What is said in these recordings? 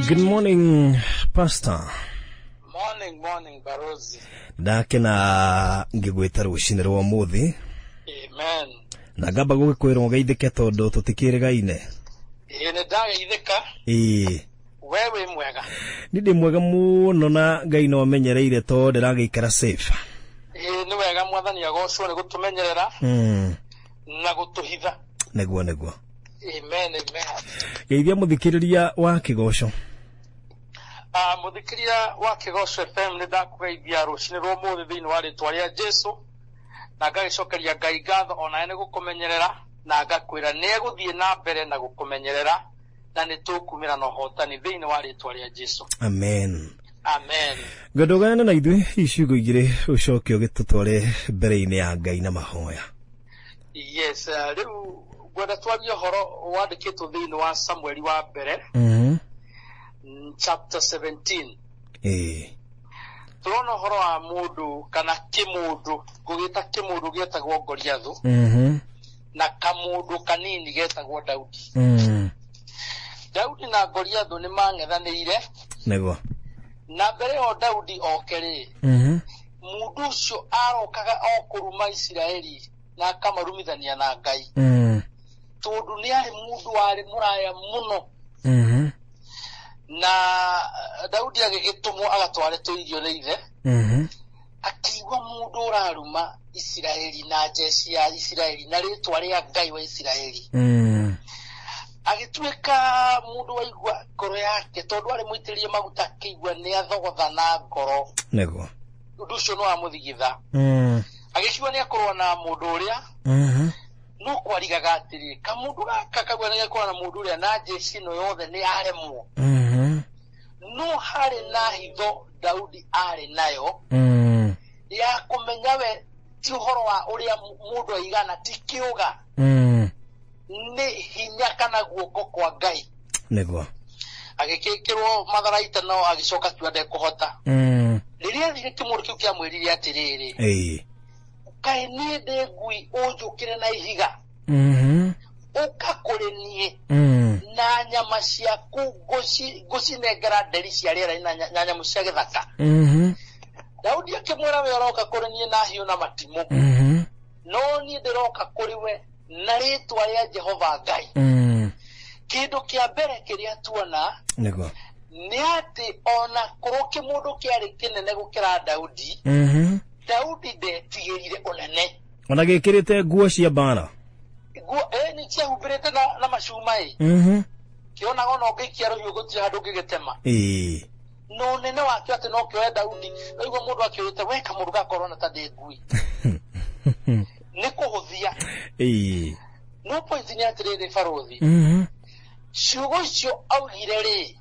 Good morning, Pastor. Morning, Barozi. Ndakena ngigwita rucini rwa muthi. Amen. Na ngamba gugikwirwo ngeithike tondu tutikirigaine. Ine ndageithika. Wewe mwega. Ndi mwega muno na Ngai no amenyereire to ndiragiikara safe. Ni wega mwathani agocwo ni gutumenyerera. Na gutuhitha. Neguo. Amen. Geithia muthikiriria wa Kigoco. Muthikiriria wa Kigoco FM ni ndakugeithia rucini rwa muthi thiini wa ritwa ria Jesu. Na ngagicokeria Ngai ngatho ona ene gukumenyerera na ngakwira ni eguthie na mbere na gukumenyerera na ni tukumira no hotani thiini wa ritwa ria Jesu. Amen. Gadogana na ithuĩ icigo igĩrĩ ucoke ũgĩtũtware mbere-inĩ ya Ngai na mahoya. Yes, riu gwenda twarie horo wandĩkĩtwo thĩinĩ wa Samueli wa mbere. Chapter 17. Turona horo wa mũndũ kana kĩmũndũ, ngũgĩta kĩmũndũ gĩetagwo Goliathu. Na kamũndũ kanini getagwo Daudi. Daudi na Goliathu nĩ mang'ethanĩire. Nego. Na mbere o Daudi okerĩ. Mũndũ ũcio arokaga okũruma Isiraeli na akamarumithania na Ngai. Tondũ nĩ arĩ mũndũ warĩ mũraya mũno. Na Daudi agĩgĩtũmwo agatware tũirio nĩ ithe. Akĩigua mũndũ ũraruma Isiraeli na jeshi ya Isiraeli na rĩtwa rĩa Ngai wa Isiraeli. Agĩtuĩka mũndũ waigua ngoro yake tondũ arĩ mũitĩrĩrie maguta akĩigua nĩ athogotha na ngoro. Nego. Ũndũ ũcio no amũthigitha. Agĩciua nĩ akorwo na mũndũ ũrĩa. No kwarigaga atĩrĩ kamũndũ gaka kagwa nĩ gakorwo na mũndũ ũrĩa na jeshi ĩno yothe nĩ aremwo. No harĩ na hitho Daudi arĩ nayo. Ya kũmenya we ti ũhoro wa ũrĩa mũndũ aigana ti kĩũga. Nĩ hinya kana guoko kwa Ngai. Nego. Agĩkĩrwo matharaita no agĩcoka kiuga ndekũhota. Rĩrĩa athire kĩmũndũ kĩu kĩamwĩrire atĩrĩrĩ. Kaĩ niĩ ndĩ ngui ũnjũkĩre na ihiga. Ũka kũrĩ niĩ. Na nyama ciaku ngũcinengera nderi cia rĩera na nyamũ cia gĩthaka. Daudi akĩmwĩra we ũroka kũrĩ niĩ na hiũ na matimũ. No niĩ ndĩroka kũrĩ we na rĩtwa rĩa Jehova Ngai. Kĩndũ kĩa mbere kĩrĩa tuona nĩ atĩ ona kũrwo kĩmũndũ kĩarĩ kĩnene gũkĩra Daudi. Daudi ndetigĩrire ũnene. Ona gĩkĩrĩte nguo cia mbara. Nĩ ciahumbĩrĩte na macuma kĩonaga ona ũngĩikia rũhiũ gũtirĩ handũ ũngĩgĩtema. No nene wake atĩ no kĩoe Daudi. Naigua mũndũ akĩũrĩte we kamũndũ gakorwo na ta ndĩ ngui. Nĩ kũhũthia. No point nĩ atĩrĩrĩ Barothi. Ciugo icio augire rĩ.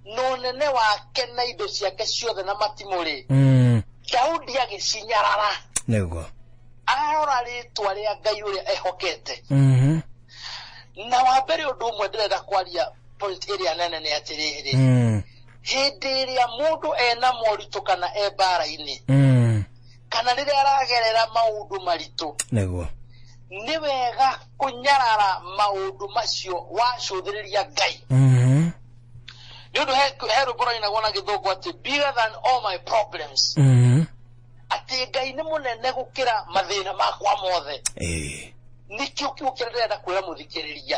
No nene wake na indo ciake ciothe na matimũ rĩ. Daudi agĩcinyarara. Nego. Arora rĩtwa rĩa Ngai ũrĩa ehokete. Na wa mbere ũndũ ũmwe ndĩrenda kwaria point ĩrĩa nene nĩ atĩrĩrĩ. Hĩndĩ ĩrĩa mũndũ ena moritũ kana e mbara-inĩ. Kana rĩrĩa aragerera maũndũ maritũ. Nego. Nĩ wega kũnyarara maũndũ macio wacũthĩrĩria Ngai. Nĩ ũndũ he rwĩmbo rũinagwo na gĩthũngũ atĩ bigger than all my problems. Atĩ Ngai nĩ mũnene gũkĩra mathĩna makwa mothe. Nĩkĩo kiugo kĩrĩa ndĩrenda kwĩra mũthikĩrĩria.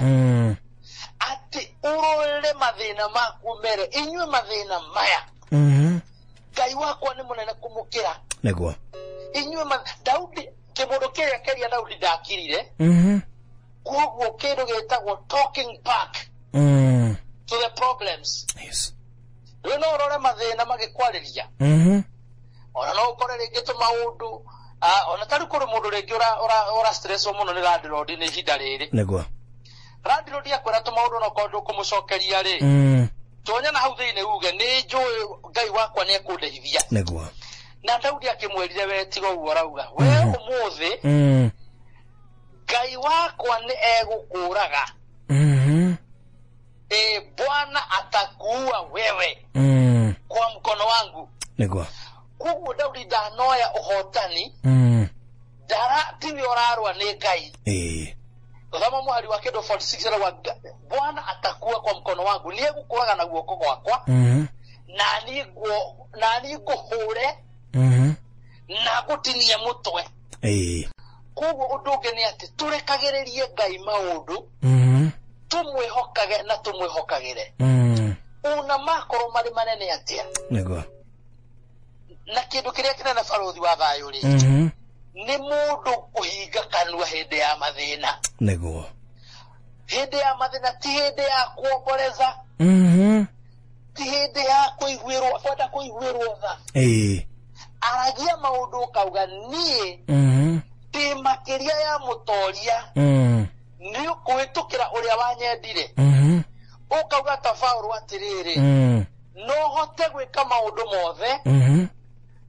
Atĩ ũrorere mathĩna maku mere inyuĩ mathĩna maya. Ngai wakwa nĩ mũnene kũmũkĩra. Nego. Inyuĩ Daudi kĩmũndũ kĩrĩa kĩria Daudi ndakirire. Koguo kĩndũ gĩtagwo talking back to the problems. Yes. Rĩu no ũrore mathĩna magĩkwarĩria. Ona no ũkore rĩngĩ tũmaũndũ ona tarĩ kũrĩ mũndũ rĩngĩ ũra stress mũno nĩ landlord nĩ ihinda rĩrĩ. Nego. Landlord akwĩra tũmaũndũ no kũndũ kũmũcokeria rĩ. Tonya na hau thĩinĩ uge nĩ njũĩ Ngai wakwa nĩ ekũndeithia. Nego. Na Daudi akĩmwĩrire we tiga ũguo arauga. We ũmũthĩ Ngai wakwa nĩ egũkũraga. Bwana atakuua wewe kwa mkono wangu. Nego. Koguo Daudi ndanoya ũhotani. Tiwe ũrarũa nĩ Ngai. Thama muhari wa kendo 46 wa Bwana atakuwa kwa mkono wangu niye gukuraga na guoko gwakwa na niguhure na gutinie mutwe kugo unduge ni ati turekagiririe Ngai maundu tumwihokage na tumwihokagire una makoro mari manene atia nego na kindu kiria kinene baruthi wa thayo ri ni mundu kuhinga kanua hindi ya mathina nego hindi ya mathina ti hindi ya kuomboleza ti hindi ya kuigwirwo kwenda kuigwirwo tha aragia maundu kauga nie ti makiria ya mutoria ni kuhitukira uria wanyendire ukauga tafauru atiriri no hote gwika maundu mothe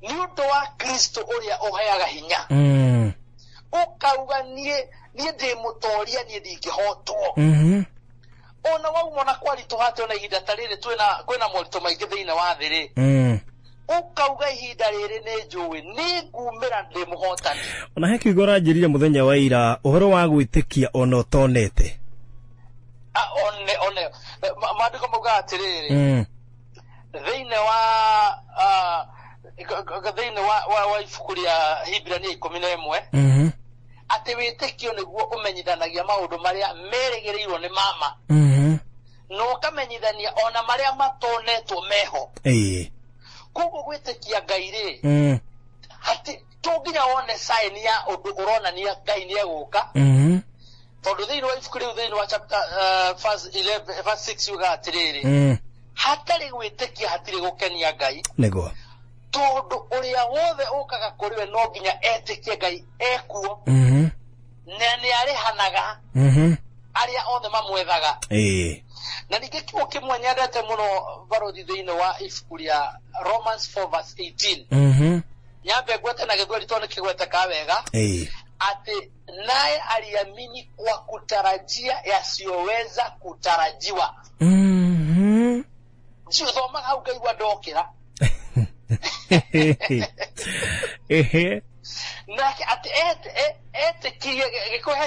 ni undu wa Kristo uria uheaga hinya ukauga nie ndi mutoria nie ndingihotwo ona wauma na kwaritu hate ona ihinda tariri kwina morito maingi thiina wa thiri ukauga ihinda riri ni njui ni ngumira ndi muhotani ona heki igora njirire muthenya wa ira uhoro wa gwitikia ona utonete one maandiko mauga atiriri thiina wa ibuku ria Hibrania 11 ati witikio niguo umenyithanagia maundu maria merigiriirwo ni mama no ukamenyithania ona maria matonetwo meho kugo gwitikia Ngai ri hati tunginya wone sign ya undu uronania Ngai ni eguka tondu thiini wa ibuku riu thiini wa chapter verse 11 verse 6 uga atiriri hatari gwitikia hatiri gukenia Ngai nego tondu uria wothe ukaga kuriwe no nginya etikie Ngai ekuo ni arihanaga aria othe mamwethaga na ningi kiugo kimwe nyendete muno baruthi thiini wa ibuku ria Romans 4 verse 18 nyambe gwete na githweri tone kigwete ka wega ati naye aliamini kwa kutarajia yasiyoweza kutarajiwa sio thoma hau ngaigua ndokira nake ati ete kiye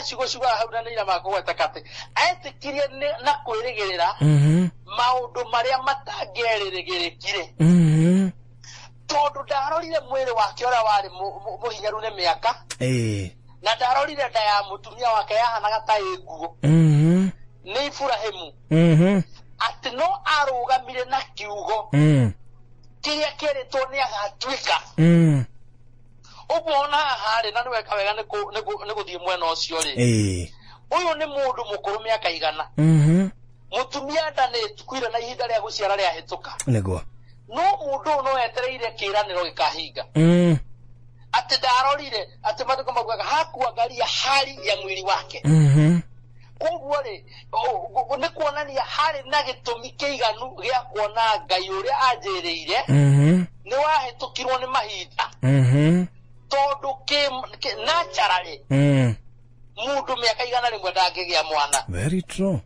cigo cigo hau na nira makugweta kati ete kirie na kwirigirira maundu maria matangerigirikire tondu ndarorire mwiri wake ora wari muhinyaru ne miaka na ndarorire nda ya mutumia wake yahanaga ta nguo ni Ibrahimu ati no arugamire na kiugo kiria keretwo ni agatwika ubona hari na niwe kawega ni guthie mwena ucio ri uyu ni mundu mukuru miaka igana mutumia ndane tukwira na ihinda ria guciara ria hituka nego no mundu no etereire kiraniro gikahinga ati ndarorire ati mathiko magwaga hakuangalia hali ya mwili wake kuguo ri ni kuonania hari na gitumi kiiganu gia kuona Ngai uria anjiriire ni wahitukirwo ni mahinda tondu naturally mundu miaka igana rimwe ndangigia mwana very true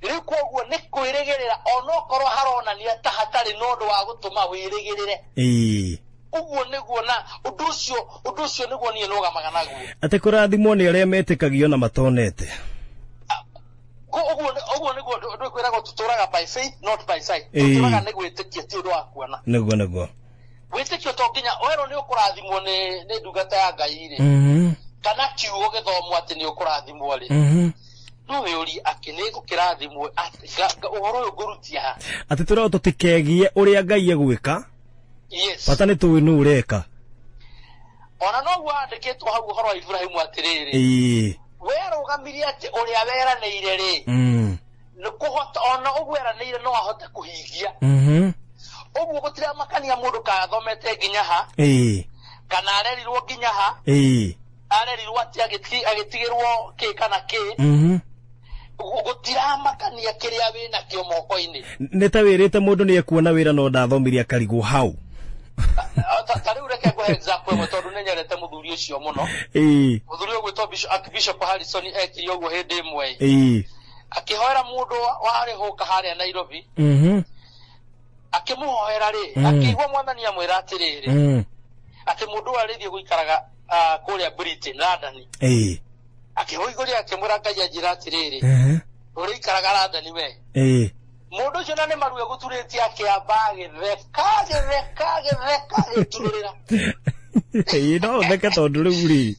riu koguo ni kwirigirira onokorwo haronania ta hatari nondu wa gutuma wirigirire uguo niguo na undu ucio niguo nie nugamaga naguo ati kurathimwo ni aria metikagio na matonete uguo niguo ndukwiraga tuturaga by faith not by sight tuturaga ni gwitikia ti undu wa kuona niguo witikio to nginya wero ni ukurathimwo ni ndungata ya Ngai ri kana kiugo githomo ati ni ukurathimwo ri no yuri akine gukirathimwo uhoro uyu ngurutia ati turao tutikegie uria Ngai egwika yes pata ni tuwi nu ureka ona no gwandikitwo hau uhoro wa Ibrahimu atiriri wero ugamiria ati uria weranire ri ni kuhota ona ugweranire no ahote kuhingia uguo gutira makania mundu kathomete nginya ha kana arerirwo nginya ha arerirwo ati agitigirwo ki kana ki gutira makania kiria wina kio moko-ini ni ta wirite mundu ni ekuona wira no ndathomirie akarigwo hau tariu reke kwa example mo tondu nenyerete muthuri ucio muno muthuri ogwitwo Bishop Harrison ekirio guo hindi imwe akihoera mundu wari huka haria Nairobi akimuhoera ri akigwa mwathani amwira atiriri ati mundu arithie guikaraga kuria Britain London Akihoigoria akimura Ngai anjira atiriri. Uri ikaragaranda ni we. Mundu ucio na ni maruye guturitie akiamba githeka gitururira. No theke tondu riu ri.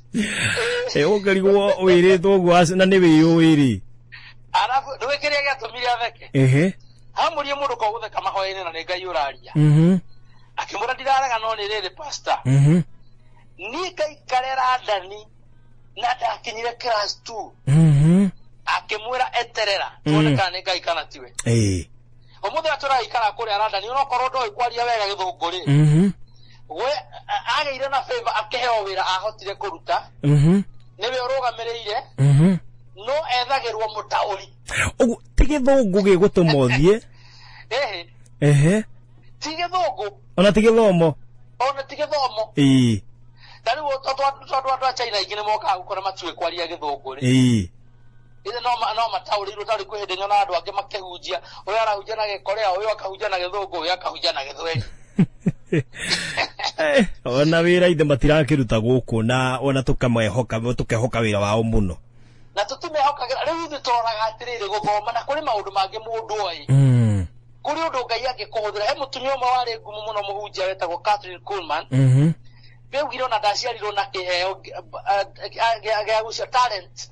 Ugerigwo wiritwo gwa na ni wiyuiri. Arafu ndukiria giatumire atheke. Hamurie mundu ko gutheka mahoya-ini na ni Ngai uraria. Akimura ndiraraga no ni riri pastor. Ni Ngai karera ndani na ndakinyire class 2. Akimwira eterera tuone kana Ngai kana tiwe. Omuthe aturaikara kuri aranda ni unokorwo ndoi kwaria wega githunguri. We ageire na favor akeheo wira ahotire kuruta. Niwe urugamirire. No ethagirwo mutauri. Ugu tigithungu gigutumothie. Tigithungu. Ona tigithomo. Ona tigithomo. Tari wo twa China igine moka gukora matue kwaria githunguri. Ile no matauri rutari kwihinde na andu ange makehunjia uyu arahunjia na Gikorea uyu akahunjia na Githungu uyu akahunjia na Githweri. Ona wira ithe matirakiruta guku na ona tukehoka wira wao muno na tutimehokagira riu ithe toraga atiriri guthoma na kuri maundu mangi mundu oi kuri undu Ngai angikuhuthira he mutumia umwe wari ngumu muno muhunjia wetagwo Catherine Kuhlman. Beugire ona ndaciarirwo na kiheo gya gucia talent.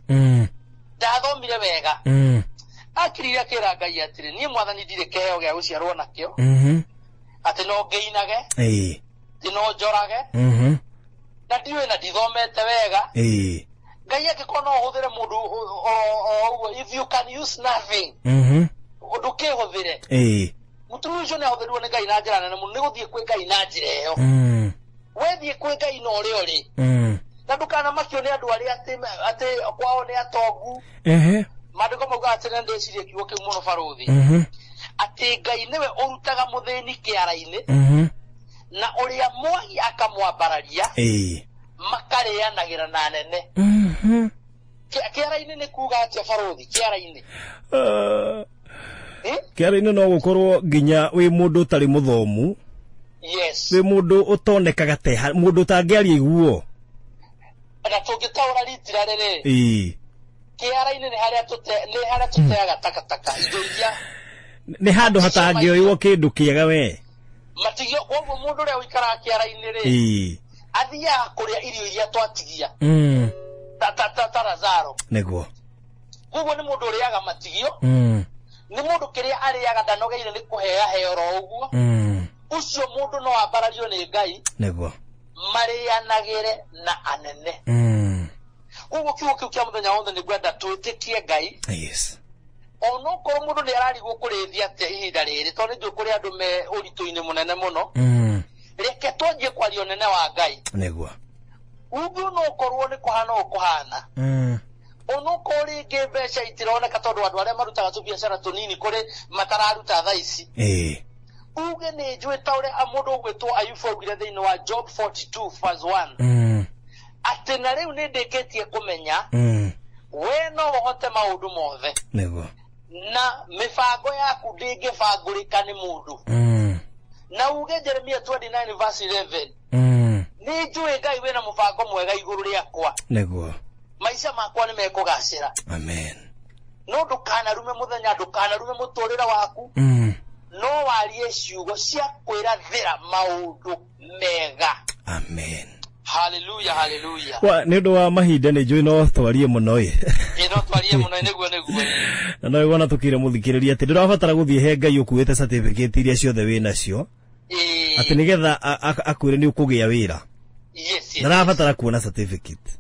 Ndathomire wega. Akirira kira Ngai atiri ni mwathani ndire kiheo gya guciarwo nakio. Ati no ngeinage. Ti no njorage. Na ndiwe na ndithomete wega. Ngai akikona uhuthire mundu if you can use nothing. Undu kihuthire. Mutumia ucio ni ahuthirirwo ni Ngai na njira nene muno ni guthie kwi Ngai na njira iyo. Wethie kwi Ngai no uri. Na ndukana makio ni andu ari ati kwao ni atongu. Mandiko mauga ati na ndecirie kiugo kiu muno baruthi. Ati Ngai niwe urutaga muthini kiara-ini. Na uria mwagi akamwambararia. Makarianagira na nene. Kiara-ini ni kuga atia baruthi kiara-ini. Kiara-ini no gukorwo nginya wi mundu utari muthomu. Yes. Wi mundu utonekaga te mundu tangiaria iguo. Na tungitaura ritira riri. Kiara-ini ni haria tuteaga takataka idoria. Ni handu hatangioiwo kindu kiega we. Matigio koguo mundu uria uikara kiara-ini ri. Athia kuria irio iria twatigia. Ta Lazaro. Neguo. Koguo ni mundu uriaga matigio. Ni mundu kiria ariaga ndanogeire ni kuhea heoro uguo. Ucio mundu no ambarario ni Ngai. Neguo. Marianagire na anene. Koguo kiugo kiu kia muthenya wothe ni gwenda twitikie Ngai. Yes. Ono korwo mundu ni ararigwo kurithia ate ihinda riri tondu ndio kuri andu me urito-ini munene muno. Reke twanjie kwaria nene wa Ngai. Neguo. Ugu no korwo ni kuhana ukuhana. Ono kori ngembeca itironeka tondu andu aria marutaga tubiacara tunini kuri matararuta thaa ici. Uge ni njui ta uria mundu ugwitwo Ayubu augire thiini wa Job 42:1. Ati na riu ni ndikitie kumenya. We no uhote maundu mothe. Neguo. Na mifango yaku ndingibangurika ni mundu. Na uge Jeremia 29:11. Ni njui Ngai wina mufango mwega iguru riakwa. Neguo. Maisha makwa ni mekugacira. Amen. No ndukanarume muthenya ndukanarume muturira waku. No warie ciugo cia kwirathira maundu mega. Amen. Hallelujah, hallelujah. Wa ni ndu wa mahinda ni njui no twarie muno ii. No twarie muno niguo. Na no wona tukire muthikiriria ati ndirabatara guthie he Ngai ukuite certificate iria ciothe wina cio. Ati nigetha akwire ni ukugia wira. Yes. Na ndabatara kuona certificate.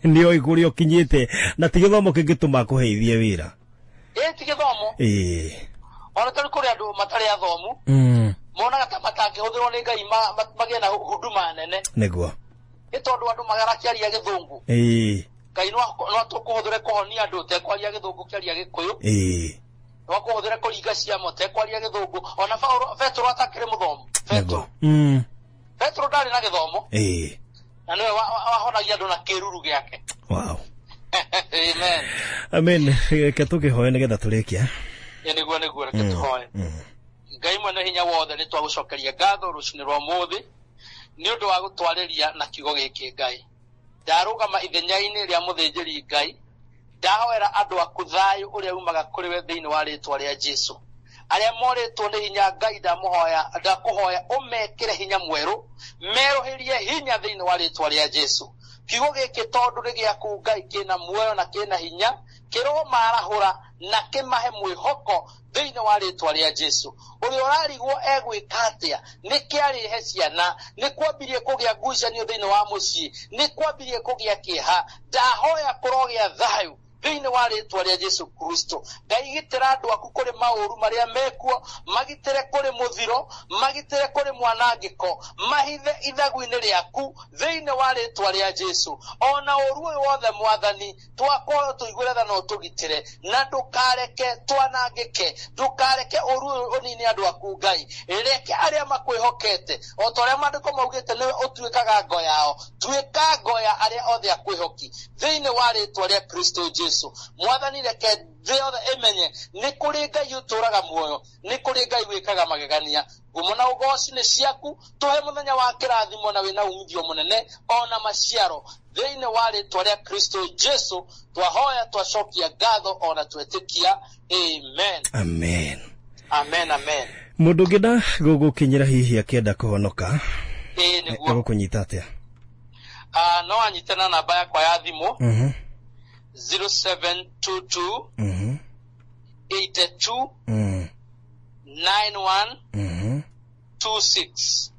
Nio igurio kinyite na tigithomo kingituma kuheithie wira. Tigithomo. Ona tari kuri andu matari athomu. Monaga ta matangihuthirwo ni Ngai magie na huduma nene. Neguo. Itondu andu magarakiaria Githungu. Ngai no tukuhuthire kuhonia andu te kwaria Githungu kiaria Gikuyu. No kuhuthire kuringa ciamo te kwaria Githungu. Ona Petro atakire muthomu. Petro. Petro ndari na githomo. Na niwe wahonagia andu na kiruru giake. Wow. Amen. Amen. Katukihoya nigetha turikia. Niguo reke tuhoye. Ngai mwene hinya wothe ni twagucokeria ngatho rucini rwa muthi ni undu wa gutwariria na kiugo giki Ngai. ndarugama ithenya-inĩ rĩa mũthĩnjĩri Ngai ndahoera andũ aku thayũ ũrĩa umaga kũrĩ we thĩinĩ wa rĩĩtwa rĩa Jesũ. Arĩa morĩtwo nĩ hinya Ngai ndakũhoya ũmekĩre hinya mwerũ, merũhĩrie hinya thĩinĩ wa rĩĩtwa rĩa Jesũ. Kiugo gĩkĩ tondũ nĩ gĩaku Ngai kĩna muoyo na kĩna hinya, kĩromarahũra na kĩmahe mwĩhoko thĩinĩ wa rĩĩtwa rĩa Jesũ. Ũrĩa ũrarigwo egwĩka atĩa, nĩ kĩarĩhe ciana, nĩ kwambirie kũgĩa ngucanio thĩinĩ wa mũciĩ, nĩ kwambirie kũgĩa kĩeha, ndahoya kũrogĩa thayũ thĩinĩ wa rĩĩtwa rĩa Jesũ Kristo. Ngai gitĩra andũ aku kũrĩ maũru marĩa mekuo, magitĩre kũrĩ mũthiro, magitĩre kũrĩ mwanangĩko, mahithe ithagu-inĩ rĩaku thĩinĩ wa rĩĩtwa rĩa Jesũ. Ona ũru ũyũ wothe Mwathani twakorwo tũiguĩre tha no tũgitĩre, na ndũkareke twanangĩke, ndũkareke ũru ũyũ ũnini andũ aku Ngai. Reke arĩa makwĩhokete, o ta ũrĩa maandĩko maugĩte nĩwe ũtuĩkaga ngo yao, tuĩka ngo ya arĩa othe akwĩhoki thĩinĩ wa rĩĩtwa rĩa Kristo Jesũ. Mwathani reke thĩ yothe ĩmenye nĩ kũrĩ Ngai ũtũũraga muoyo, nĩ kũrĩ Ngai wĩkaga magegania. Ngumo na ũgooci nĩ ciaku, tũhe mũthenya wa kĩrathimo na wĩna umithio mũnene ona maciaro thĩinĩ wa rĩĩtwa rĩa Kristo Jesũ twahoya twacokia ngatho ona twetĩkia. Amen. Amen. Amen, amen. Mũndũ ũngĩenda gũgũkinyĩra hihi akĩenda kũhonoka nĩguo gũkũnyita atĩa? No anyite na namba yakwa ya thimũ 0722 82 91 26